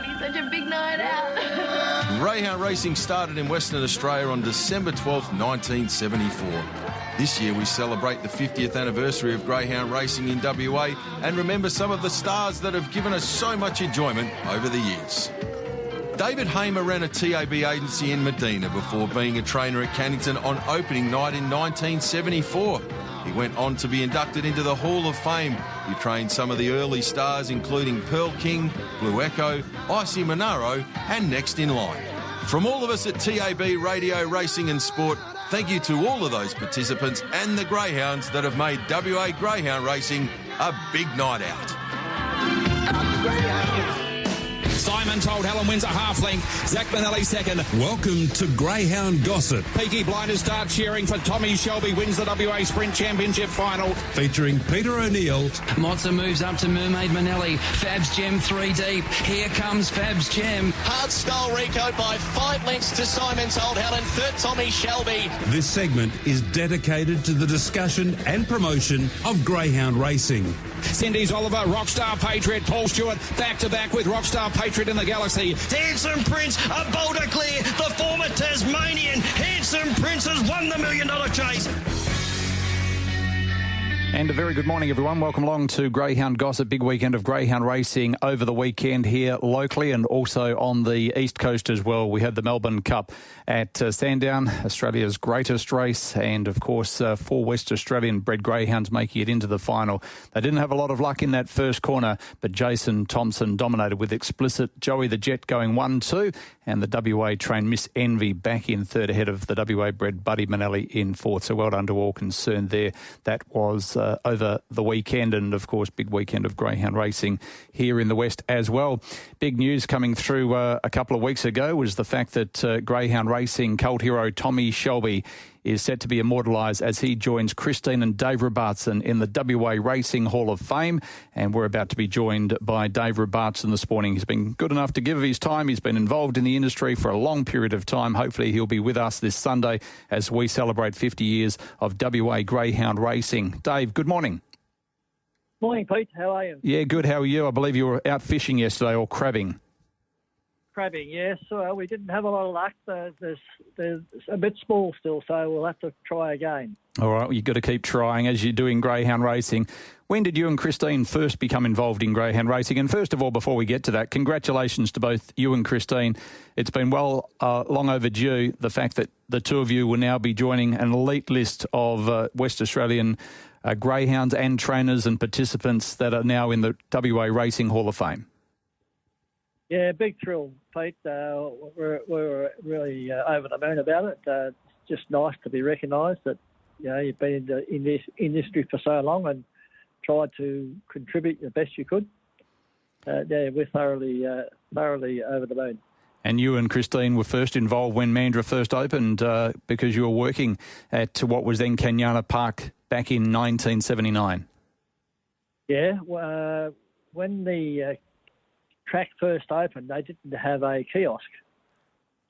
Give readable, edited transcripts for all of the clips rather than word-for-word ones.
going to be such a big night out. Greyhound racing started in Western Australia on December 12, 1974. This year we celebrate the 50th anniversary of greyhound racing in WA and remember some of the stars that have given us so much enjoyment over the years. David Hamer ran a TAB agency in Medina before being a trainer at Cannington on opening night in 1974. He went on to be inducted into the Hall of Fame. He trained some of the early stars including Pearl King, Blue Echo, Icy Monaro and Next in Line. From all of us at TAB Radio Racing and Sport, thank you to all of those participants and the greyhounds that have made WA greyhound racing a big night out. Simon told Helen wins a half length. Zach Manelli second. Welcome to Greyhound Gossip. Peaky Blinders start cheering for Tommy Shelby wins the WA Sprint Championship final. Featuring Peter O'Neill. Mozza moves up to Mermaid Manelli. Fab's Gem 3 deep. Here comes Fab's Gem. Hard Style Rico by 5 lengths to Simon told Helen. Third Tommy Shelby. This segment is dedicated to the discussion and promotion of greyhound racing. Cindy's Oliver, Rockstar Patriot, Paul Stewart, back-to-back with Rockstar Patriot in the Galaxy. Handsome Prince, a Boulder Clear, the former Tasmanian. Handsome Prince has won the $1 million chase. And a very good morning, everyone. Welcome along to Greyhound Gossip. Big weekend of greyhound racing over the weekend here locally and also on the East Coast as well. We had the Melbourne Cup at Sandown, Australia's greatest race, and of course 4 West Australian bred greyhounds making it into the final. They didn't have a lot of luck in that first corner, but Jason Thompson dominated with Explicit, Joey the Jet going 1-2, and the WA trained Miss Envy back in third ahead of the WA bred Buddy Manelli in fourth. So well done to all concerned there. That was over the weekend, and of course big weekend of greyhound racing here in the West as well. Big news coming through a couple of weeks ago was the fact that greyhound racing cult hero Tommy Shelby is set to be immortalised as he joins Christine and Dave Robartson in the WA Racing Hall of Fame. And we're about to be joined by Dave Robartson this morning. He's been good enough to give of his time. He's been involved in the industry for a long period of time. Hopefully he'll be with us this Sunday as we celebrate 50 years of WA greyhound racing. Dave, good morning. Morning, Pete. How are you? Yeah, good. How are you? I believe you were out fishing yesterday or crabbing. Crabbing, yes. We didn't have a lot of luck. There's a bit small still, so we'll have to try again. All right, well, you've got to keep trying as you do in greyhound racing. When did you and Christine first become involved in greyhound racing? And first of all, before we get to that, congratulations to both you and Christine. It's been long overdue, the fact that the two of you will now be joining an elite list of West Australian greyhounds and trainers and participants that are now in the WA Racing Hall of Fame. Yeah, big thrill, Pete. We're really over the moon about it. It's just nice to be recognised that you've been in this industry for so long and tried to contribute the best you could. We're thoroughly over the moon. And you and Christine were first involved when Mandurah first opened because you were working at what was then Kanyana Park back in 1979. Yeah, when the track first opened, they didn't have a kiosk.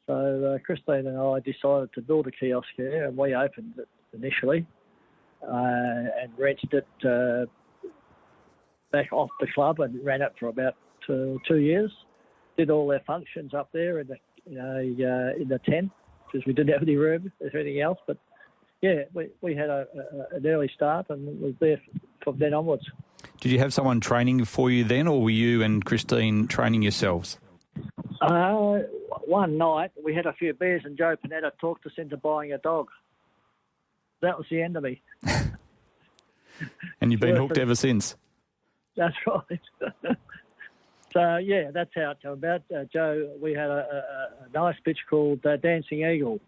So Christine and I decided to build a kiosk there, and we opened it initially and rented it back off the club and ran it for about 2 years. Did all their functions up there in the tent because we didn't have any room or anything else. But yeah, we had an early start and was there from then onwards. Did you have someone training for you then, or were you and Christine training yourselves? One night we had a few beers and Joe Panetta talked us into buying a dog. That was the end of me. And you've been hooked ever since? That's right. So, yeah, that's how it came about. Joe, we had a nice bitch called Dancing Eagle,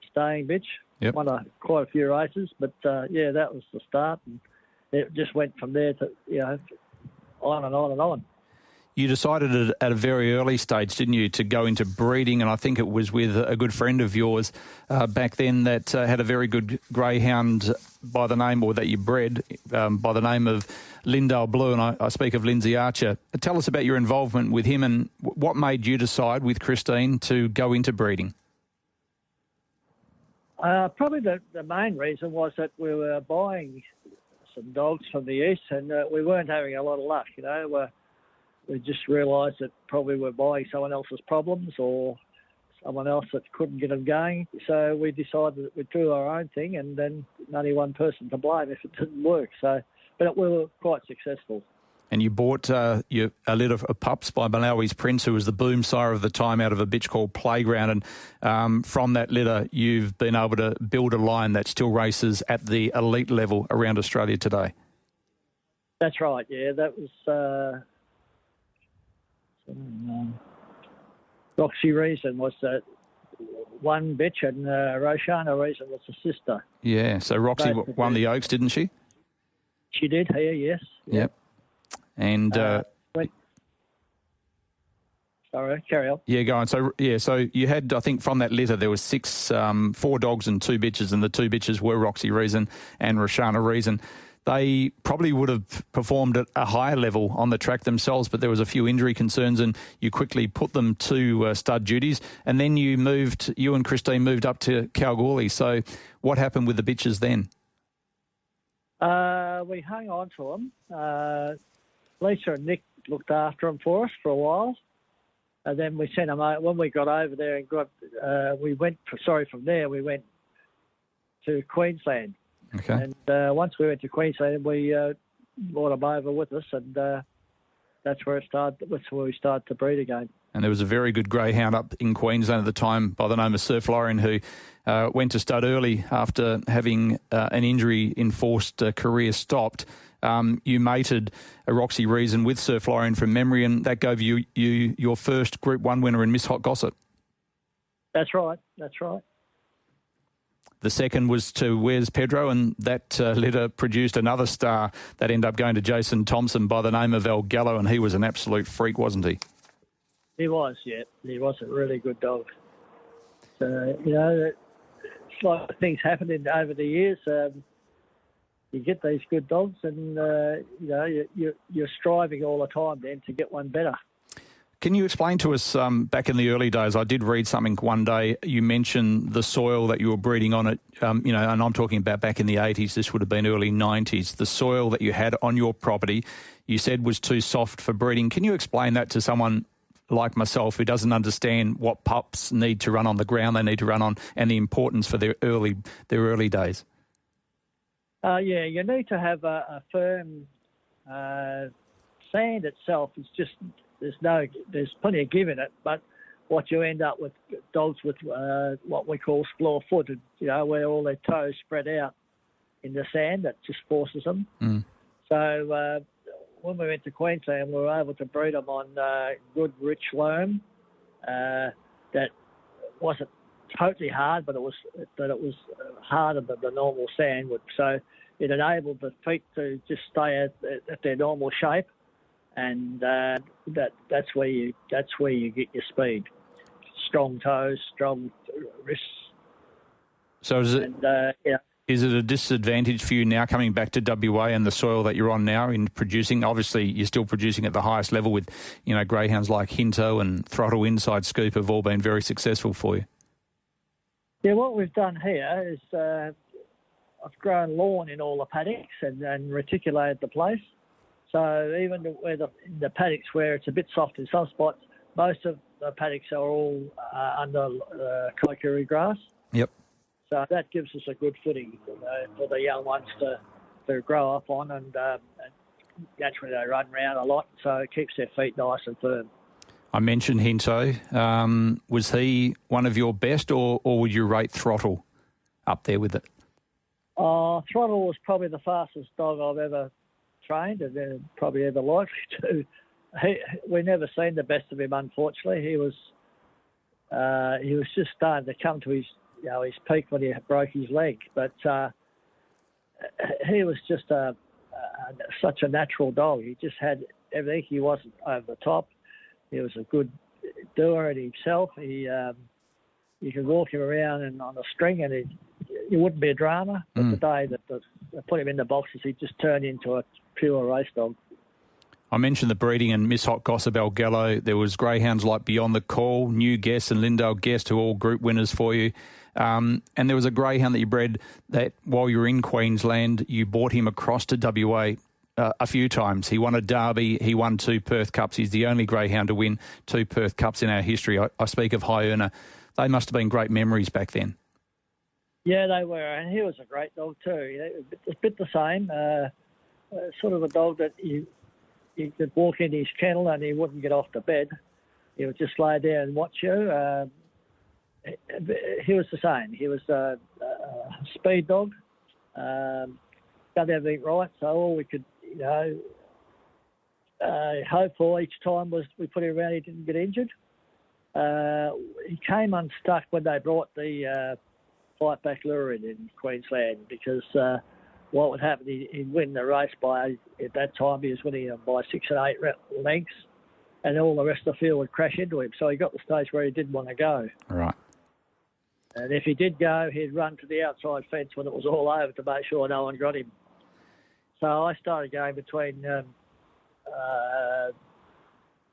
staying bitch. Yep. Won quite a few races, but, yeah, that was the start. And it just went from there to, on and on and on. You decided at a very early stage, didn't you, to go into breeding, and I think it was with a good friend of yours back then that had a very good greyhound by the name, or that you bred, by the name of Lindale Blue, and I speak of Lindsay Archer. Tell us about your involvement with him and what made you decide with Christine to go into breeding. Probably the main reason was that we were buying some dogs from the east and we weren't having a lot of luck, we just realised that probably we're buying someone else's problems or someone else that couldn't get them going. So we decided that we'd do our own thing, and then only one person to blame if it didn't work. So, but we were quite successful. And you bought a litter of pups by Malawi's Prince, who was the boom sire of the time, out of a bitch called Playground. And from that litter, you've been able to build a line that still races at the elite level around Australia today. That's right, yeah. That was Roxy Reason was the one bitch, and Roshana Reason was the sister. Yeah, so Roxy won the Oaks, didn't she? She did here, yes. Yep. And sorry, carry on. Yeah, go on. So you had, I think, from that litter there was 4 dogs and 2 bitches, and the 2 bitches were Roxy Reason and Roshana Reason. They probably would have performed at a higher level on the track themselves, but there was a few injury concerns, and you quickly put them to stud duties. And then you and Christine moved up to Kalgoorlie. So what happened with the bitches then? We hung on to them. Lisa and Nick looked after them for us for a while, and then we sent them out. When we got over there and from there we went to Queensland. Okay. And once we went to Queensland, we brought them over with us, and that's where it started. That's where we started to breed again. And there was a very good greyhound up in Queensland at the time by the name of Sir Florian, who went to stud early after having an injury-enforced career stopped. You mated a Roxy Reason with Sir Florian from memory, and that gave you your first Group 1 winner in Miss Hot Gossip. That's right. That's right. The second was to Where's Pedro, and that litter produced another star that ended up going to Jason Thompson by the name of El Gallo, and he was an absolute freak, wasn't he? He was, yeah. He was a really good dog. So, it's like things happened over the years. You get these good dogs, and you're striving all the time then to get one better. Can you explain to us, back in the early days, I did read something one day, you mentioned the soil that you were breeding on it, and I'm talking about back in the 80s, this would have been early 90s, the soil that you had on your property, you said was too soft for breeding. Can you explain that to someone like myself who doesn't understand what pups need to run on, the ground they need to run on, and the importance for their early days? Yeah, you need to have a firm sand itself. It's just there's plenty of give in it, but what you end up with dogs with what we call splore footed, where all their toes spread out in the sand, that just forces them. Mm. So when we went to Queensland, we were able to breed them on good rich loam that wasn't totally hard, but it was harder than the normal sand would. So it enabled the feet to just stay at their normal shape, and that's where you get your speed. Strong toes, strong wrists. So is it a disadvantage for you now coming back to WA and the soil that you're on now in producing? Obviously, you're still producing at the highest level with, greyhounds like Hinto and Throttle Inside Scoop have all been very successful for you. Yeah, what we've done here is I've grown lawn in all the paddocks and reticulated the place. So even where in the paddocks where it's a bit soft in some spots, most of the paddocks are all under kaikouri grass. Yep. So that gives us a good footing for the young ones to grow up on, and naturally they run around a lot, so it keeps their feet nice and firm. I mentioned Hinto. Was he one of your best, or would you rate Throttle up there with it? Throttle was probably the fastest dog I've ever trained and probably ever likely to. We never seen the best of him, unfortunately. He was just starting to come to his peak when he broke his leg, but he was just such a natural dog. He just had everything. He wasn't over the top. He was a good doer in himself. You could walk him around and on a string, and he wouldn't be a drama. But the day that they put him in the boxes, he just turned into a pure race dog. I mentioned the breeding and Miss Hot Gossip El Gallo. There was greyhounds like Beyond the Call, New Guest and Lindale Guest, who are all group winners for you. And there was a greyhound that you bred that while you were in Queensland, you brought him across to WA. a few times. He won a Derby. He won 2 Perth Cups. He's the only greyhound to win 2 Perth Cups in our history. I speak of High Earner. They must have been great memories back then. Yeah, they were, and he was a great dog too. A bit the same, sort of a dog that you could walk in his kennel and he wouldn't get off the bed. He would just lay down and watch you. He was the same. He was a speed dog. Done everything right, so all we could, hope for each time was we put him around, he didn't get injured. He came unstuck when they brought the fight back lure in Queensland, because what would happen, he'd win the race by, at that time he was winning by 6 and 8 lengths, and all the rest of the field would crash into him. So he got to the stage where he didn't want to go. Right. And if he did go, he'd run to the outside fence when it was all over to make sure no one got him. So I started going between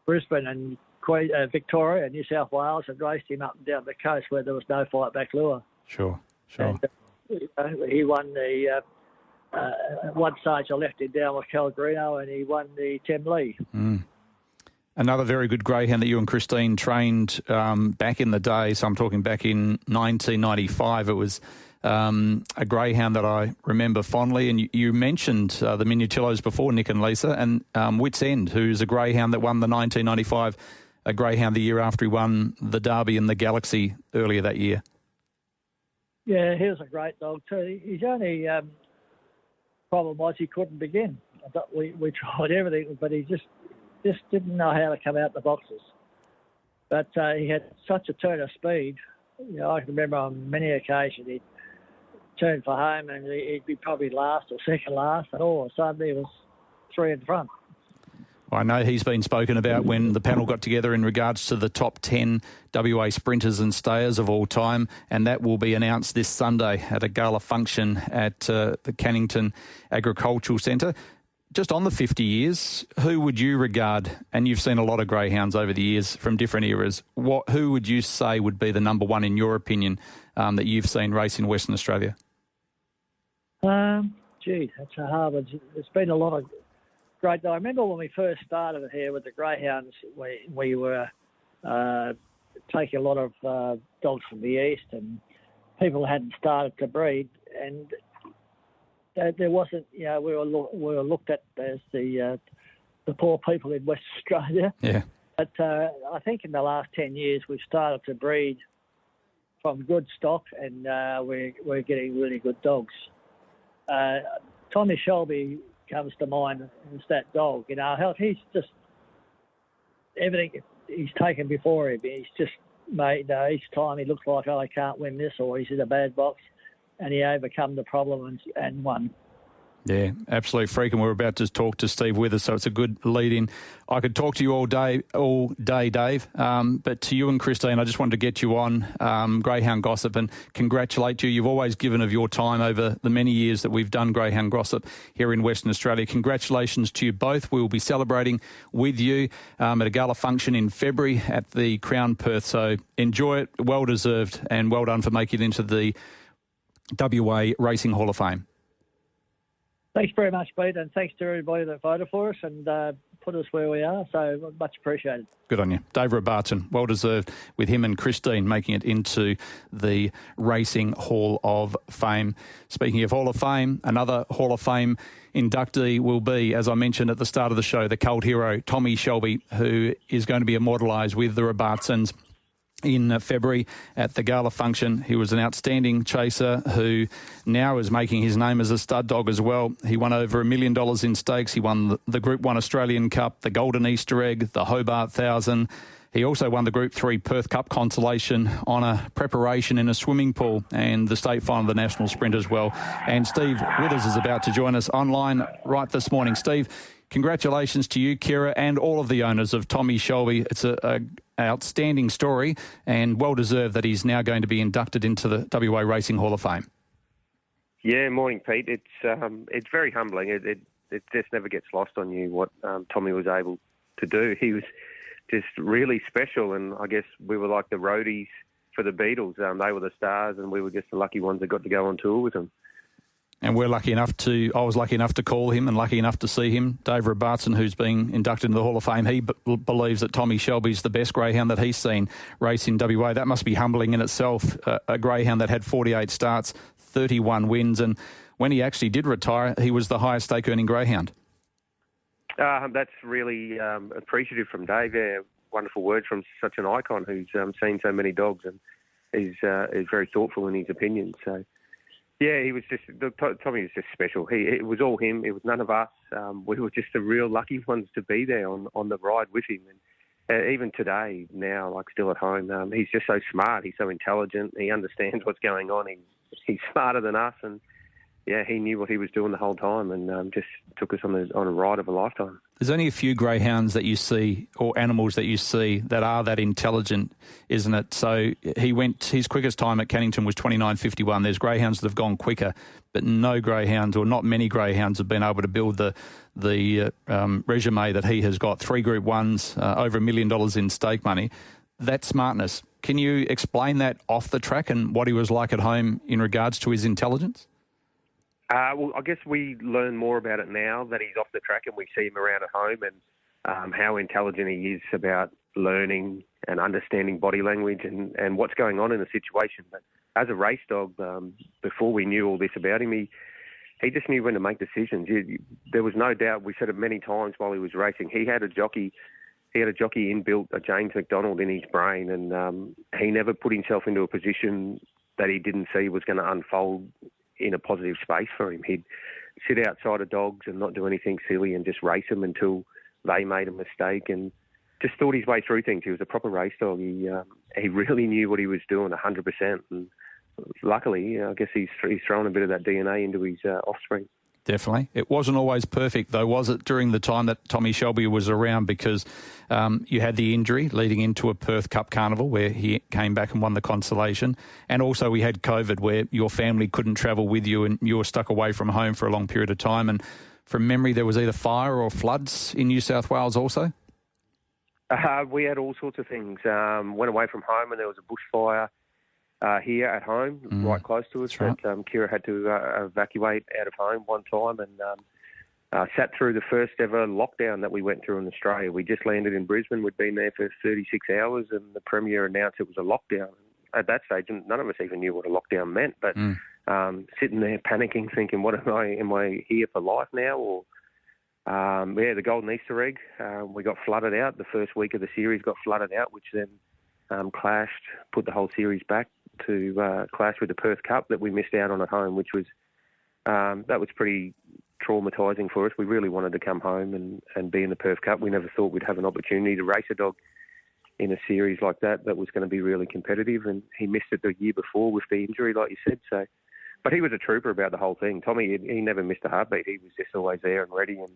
Brisbane and Victoria and New South Wales, and raced him up and down the coast where there was no fight back lure. Sure. And, he won the at one stage I left him down with Calgrino, and he won the Temlee. Another very good greyhound that you and Christine trained back in the day. So I'm talking back in 1995. It was a greyhound that I remember fondly. And you mentioned the Minutillos before, Nick and Lisa, and Wits End, who's a greyhound that won the 1995 greyhound the year after he won the Derby and the Galaxy earlier that year. Yeah, he was a great dog too. His only problem was he couldn't begin. We tried everything, but he just didn't know how to come out the boxes. But he had such a turn of speed. I can remember on many occasions he'd turn for home and he'd be probably last or second last, and all of a sudden he was 3 in front. I know he's been spoken about when the panel got together in regards to the top 10 WA sprinters and stayers of all time, and that will be announced this Sunday at a gala function at the Cannington Agricultural Centre. Just on the 50 years, who would you regard, and you've seen a lot of greyhounds over the years from different eras, who would you say would be the number one in your opinion that you've seen race in Western Australia? That's a hard one. There's been a lot of great. I remember when we first started here with the greyhounds, we were taking a lot of dogs from the east, and people hadn't started to breed, and there wasn't, we were looked at as the poor people in West Australia. Yeah. But I think in the last 10 years we've started to breed from good stock, and we're getting really good dogs. Tommy Shelby comes to mind as that dog. He's just everything he's taken before him. He's just made each time he looks like, I can't win this, or he's in a bad box, and he overcome the problem and won. Yeah, absolute freak. And we're about to talk to Steve Withers, so it's a good lead-in. I could talk to you all day, Dave. But to you and Christine, I just wanted to get you on Greyhound Gossip and congratulate you. You've always given of your time over the many years that we've done Greyhound Gossip here in Western Australia. Congratulations to you both. We will be celebrating with you at a gala function in February at the Crown Perth. So enjoy it. Well deserved, and well done for making it into the WA Racing Hall of Fame. Thanks very much, Pete, and thanks to everybody that voted for us and put us where we are, so much appreciated. Good on you. Dave Robartson, well deserved, with him and Christine making it into the Racing Hall of Fame. Speaking of Hall of Fame, another Hall of Fame inductee will be, as I mentioned at the start of the show, the cult hero Tommy Shelby, who is going to be immortalised with the Robartsons in February at the gala function. He was an outstanding chaser who now is making his name as a stud dog as well. He won over $1 million in stakes. He won the Group 1 Australian Cup, the Golden Easter Egg, the Hobart 1000. He also won the Group 3 Perth Cup Consolation Honour preparation in a swimming pool, and the state final of the National Sprint as well. And Steve Withers is about to join us online right this morning. Steve, congratulations to you, Kira, and all of the owners of Tommy Shelby. It's an outstanding story, and well deserved that he's now going to be inducted into the WA Racing Hall of Fame. Yeah, morning, Pete. It's very humbling. It just never gets lost on you what Tommy was able to do. He was just really special, and I guess we were like the roadies for the Beatles. They were the stars, and we were just the lucky ones that got to go on tour with them. And I was lucky enough to call him and lucky enough to see him. Dave Robartson, who's being inducted into the Hall of Fame, he believes that Tommy Shelby's the best greyhound that he's seen race in WA. That must be humbling in itself, a greyhound that had 48 starts, 31 wins, and when he actually did retire, he was the highest stake-earning greyhound. That's really appreciative from Dave. Yeah, wonderful words from such an icon who's seen so many dogs and is very thoughtful in his opinions. So, yeah, he was Tommy was just special. It was all him. It was none of us. We were just the real lucky ones to be there on the ride with him. And even today, now, like still at home, he's just so smart. He's so intelligent. He understands what's going on. He's smarter than us, and yeah, he knew what he was doing the whole time, and just took us on a ride of a lifetime. There's only a few greyhounds that you see, or animals that you see, that are that intelligent, isn't it? So his quickest time at Cannington was 29.51. There's greyhounds that have gone quicker, but no greyhounds, or not many greyhounds, have been able to build the resume that he has got. 3 Group 1s, over $1 million in stake money. That's smartness. Can you explain that off the track and what he was like at home in regards to his intelligence? Well, I guess we learn more about it now that he's off the track and we see him around at home, and how intelligent he is about learning and understanding body language and what's going on in the situation. But as a race dog, before we knew all this about him, he just knew when to make decisions. There was no doubt, we said it many times while he was racing, he had a jockey inbuilt, a James McDonald in his brain, and he never put himself into a position that he didn't see was going to unfold in a positive space for him. He'd sit outside of dogs and not do anything silly and just race them until they made a mistake, and just thought his way through things. He was a proper race dog. He really knew what he was doing 100%, and luckily, I guess he's thrown a bit of that DNA into his offspring. Definitely. It wasn't always perfect, though, was it, during the time that Tommy Shelby was around? Because you had the injury leading into a Perth Cup Carnival where he came back and won the consolation. And also we had COVID where your family couldn't travel with you and you were stuck away from home for a long period of time. And from memory, there was either fire or floods in New South Wales also? We had all sorts of things. Went away from home and there was a bushfire here at home, right close to us. Right. That Kira had to evacuate out of home one time, and sat through the first ever lockdown that we went through in Australia. We just landed in Brisbane. We'd been there for 36 hours, and the Premier announced it was a lockdown. At that stage, none of us even knew what a lockdown meant. But sitting there panicking, thinking, "What am I here for life now?" Or the Golden Easter Egg. We got flooded out. The first week of the series got flooded out, which then clashed, put the whole series back to clash with the Perth Cup that we missed out on at home, which was that was pretty traumatising for us. We really wanted to come home and be in the Perth Cup. We never thought we'd have an opportunity to race a dog in a series like that was going to be really competitive, and he missed it the year before with the injury, like you said. So, but he was a trooper about the whole thing. Tommy, he never missed a heartbeat. He was just always there and ready and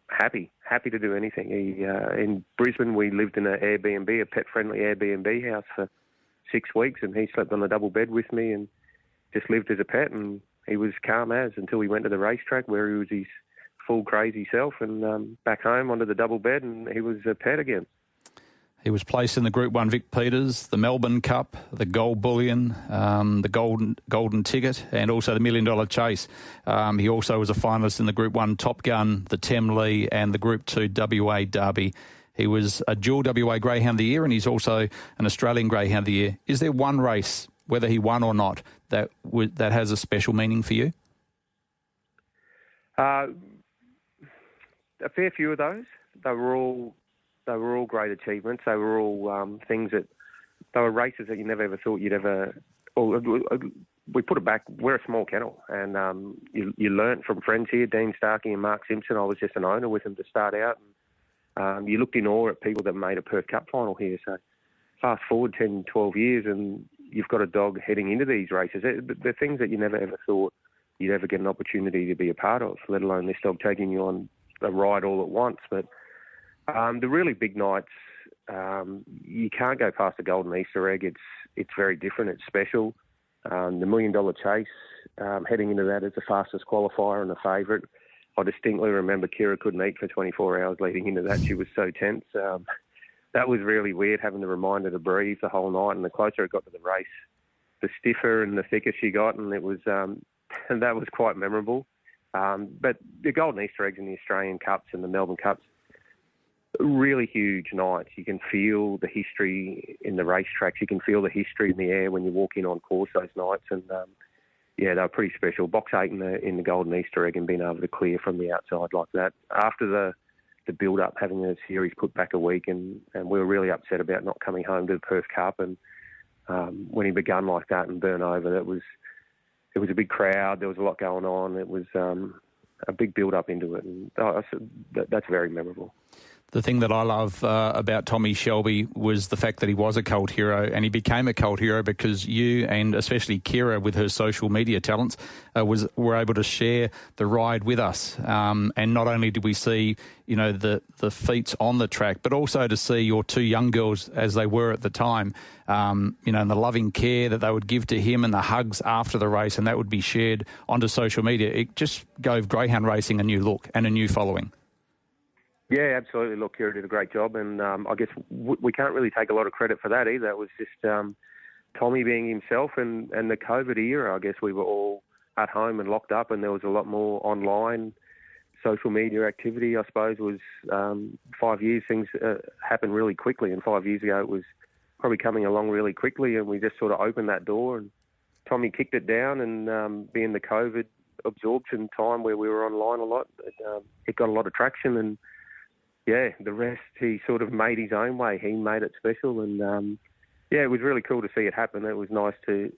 happy to do anything. In Brisbane, we lived in an Airbnb, a pet-friendly Airbnb house for 6 weeks, and he slept on a double bed with me and just lived as a pet, and he was calm as until he went to the racetrack where he was his full crazy self, and back home onto the double bed, and he was a pet again. He was placed in the Group 1 Vic Peters, the Melbourne Cup, the Gold Bullion, the Golden Ticket, and also the $1 Million Chase. He also was a finalist in the Group 1 Top Gun, the Temley, and the Group 2 WA Derby. He was a dual WA Greyhound of the Year, and he's also an Australian Greyhound of the Year. Is there one race, whether he won or not, that has a special meaning for you? A fair few of those. They were all great achievements. They were all things that they were races that you never ever thought you'd ever. We put it back. We're a small kennel, and you learnt from friends here, Dean Starkey and Mark Simpson. I was just an owner with them to start out. And, you looked in awe at people that made a Perth Cup final here. So fast forward 10, 12 years, and you've got a dog heading into these races. They're things that you never ever thought you'd ever get an opportunity to be a part of, let alone this dog taking you on a ride all at once. But the really big nights, you can't go past the Golden Easter Egg. It's very different. It's special. The $1 Million Chase, heading into that as the fastest qualifier and the favourite. I distinctly remember Kira couldn't eat for 24 hours leading into that. She was so tense. That was really weird, having to remind her to breathe the whole night. And the closer it got to the race, the stiffer and the thicker she got. And it was that was quite memorable. But the Golden Easter eggs in the Australian Cups and the Melbourne Cups, really huge nights. You can feel the history in the racetracks. You can feel the history in the air when you walk in on course those nights. And yeah, they were pretty special. Box 8 in the Golden Easter egg and being able to clear from the outside like that. After the build-up, having the series put back a week, and we were really upset about not coming home to the Perth Cup. And when he begun like that and burn over, it was a big crowd. There was a lot going on. It was a big build-up into it, and that's very memorable. The thing that I love about Tommy Shelby was the fact that he was a cult hero, and he became a cult hero because you, and especially Kira with her social media talents, were able to share the ride with us. And not only did we see, the feats on the track, but also to see your two young girls as they were at the time, and the loving care that they would give to him and the hugs after the race, and that would be shared onto social media. It just gave greyhound racing a new look and a new following. Yeah, absolutely. Look, Kira did a great job, and I guess we can't really take a lot of credit for that either. It was just Tommy being himself, and the COVID era. I guess we were all at home and locked up, and there was a lot more online social media activity. I suppose it was 5 years. Things happened really quickly, and 5 years ago it was probably coming along really quickly, and we just sort of opened that door, and Tommy kicked it down, and being the COVID absorption time where we were online a lot, it got a lot of traction, and yeah, the rest, he sort of made his own way. He made it special, and yeah, it was really cool to see it happen. It was nice to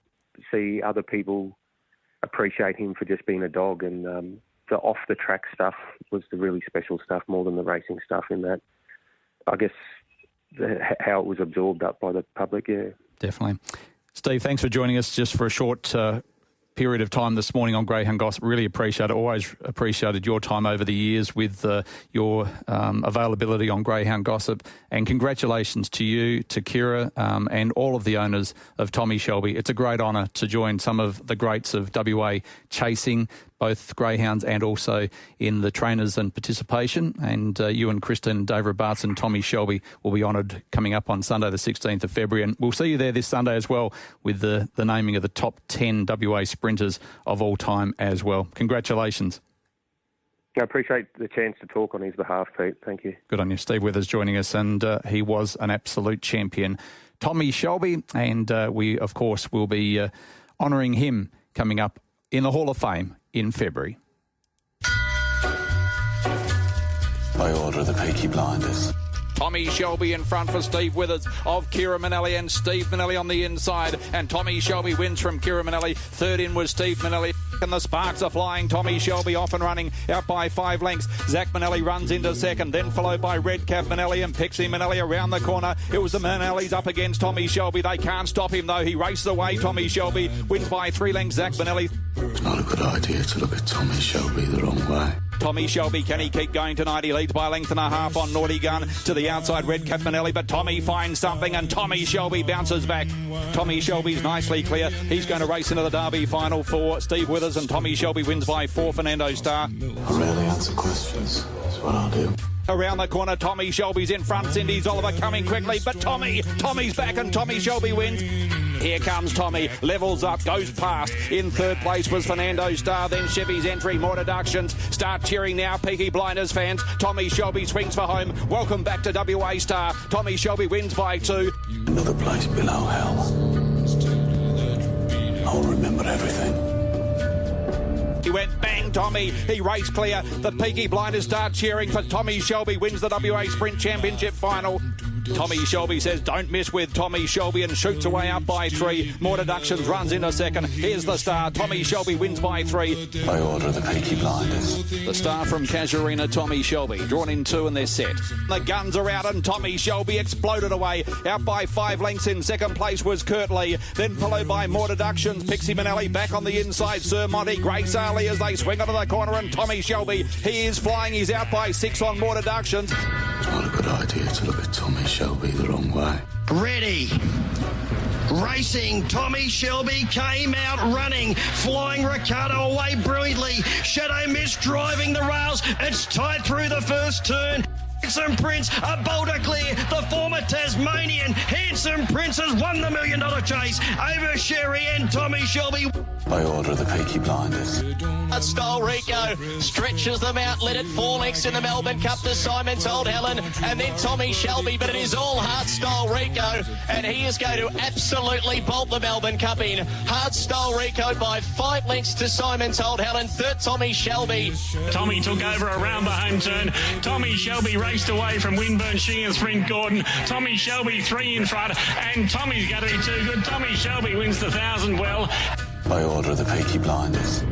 see other people appreciate him for just being a dog, and the off-the-track stuff was the really special stuff more than the racing stuff, in that, I guess, how it was absorbed up by the public, yeah. Definitely. Steve, thanks for joining us just for a short period of time this morning on Greyhound Gossip. Really appreciate it. Always appreciated your time over the years with your availability on Greyhound Gossip. And congratulations to you, to Kira, and all of the owners of Tommy Shelby. It's a great honour to join some of the greats of WA chasing, both greyhounds and also in the trainers and participation. And you and Kristen and Dave Robartson, Tommy Shelby will be honoured coming up on Sunday the 16th of February. And we'll see you there this Sunday as well with the naming of the top 10 WA sprinters of all time as well. Congratulations. I appreciate the chance to talk on his behalf, Pete. Thank you. Good on you. Steve Withers joining us, and he was an absolute champion. Tommy Shelby, and we, of course, will be honouring him coming up in the Hall of Fame in February. By order of the Peaky Blinders. Tommy Shelby in front for Steve Withers of Kira Manelli, and Steve Manelli on the inside, and Tommy Shelby wins from Kira Manelli. Third in was Steve Manelli, and the sparks are flying. Tommy Shelby off and running out by 5 lengths. Zach Manelli runs into second, then followed by Red Cap Manelli and Pixie Manelli around the corner. It was the Manellis up against Tommy Shelby. They can't stop him though. He races away. Tommy Shelby wins by 3 lengths. Zach Manelli. It's not a good idea to look at Tommy Shelby the wrong way. Tommy Shelby, can he keep going tonight? He leads by a length and a half on Naughty Gun to the outside, Red Cap Manelli, but Tommy finds something and Tommy Shelby bounces back. Tommy Shelby's nicely clear. He's going to race into the Derby final for Steve Withers, and Tommy Shelby wins by 4, Fernando Star. I rarely answer questions. That's what I'll do. Around the corner, Tommy Shelby's in front. Cindy's Oliver coming quickly, but Tommy's back and Tommy Shelby wins. Here comes Tommy, levels up, goes past. In third place was Fernando Star, then Chevy's entry, more deductions. Start cheering now, Peaky Blinders fans. Tommy Shelby swings for home. Welcome back to WA Star. Tommy Shelby wins by 2. Another place below hell. I'll remember everything. He went bang, Tommy. He raced clear. The Peaky Blinders start cheering for Tommy Shelby wins the WA Sprint Championship final. Tommy Shelby says don't miss with Tommy Shelby and shoots away up by 3. More deductions, runs into second. Here's the Star. Tommy Shelby wins by 3. By order of the Peaky Blinders. The Star from Casuarina, Tommy Shelby, drawn in 2 and they're set. The guns are out and Tommy Shelby exploded away. Out by 5 lengths in second place was Kurt Lee. Then followed by more deductions. Pixie Manelli back on the inside. Sir Monty, Grace Ali as they swing onto the corner, and Tommy Shelby, he is flying. He's out by 6 on more deductions. It's not a good idea to look at Tommy Shelby the wrong way. Ready. Racing, Tommy Shelby came out running, flying Ricardo away brilliantly. Shadow Mist driving the rails. It's tight through the first turn. Handsome Prince, a bolder clear. The former Tasmanian Handsome Prince has won the $1 million chase over Sherry and Tommy Shelby. By order of the Peaky Blinders. Style Rico stretches them out, led it 4 lengths in the Melbourne Cup to Simon Told Helen and then Tommy Shelby, but it is all Hard Style Rico and he is going to absolutely bolt the Melbourne Cup in. Hard Style Rico by 5 lengths to Simon Told Helen, third Tommy Shelby. Tommy took over around the home turn. Tommy Shelby raced away from Winburn, Shing and Sprint Gordon. Tommy Shelby 3 in front and Tommy's going to be too good. Tommy Shelby wins the 1,000 well. By order of the Peaky Blinders.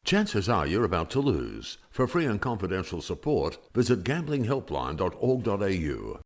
Chances are you're about to lose. For free and confidential support, visit gamblinghelpline.org.au.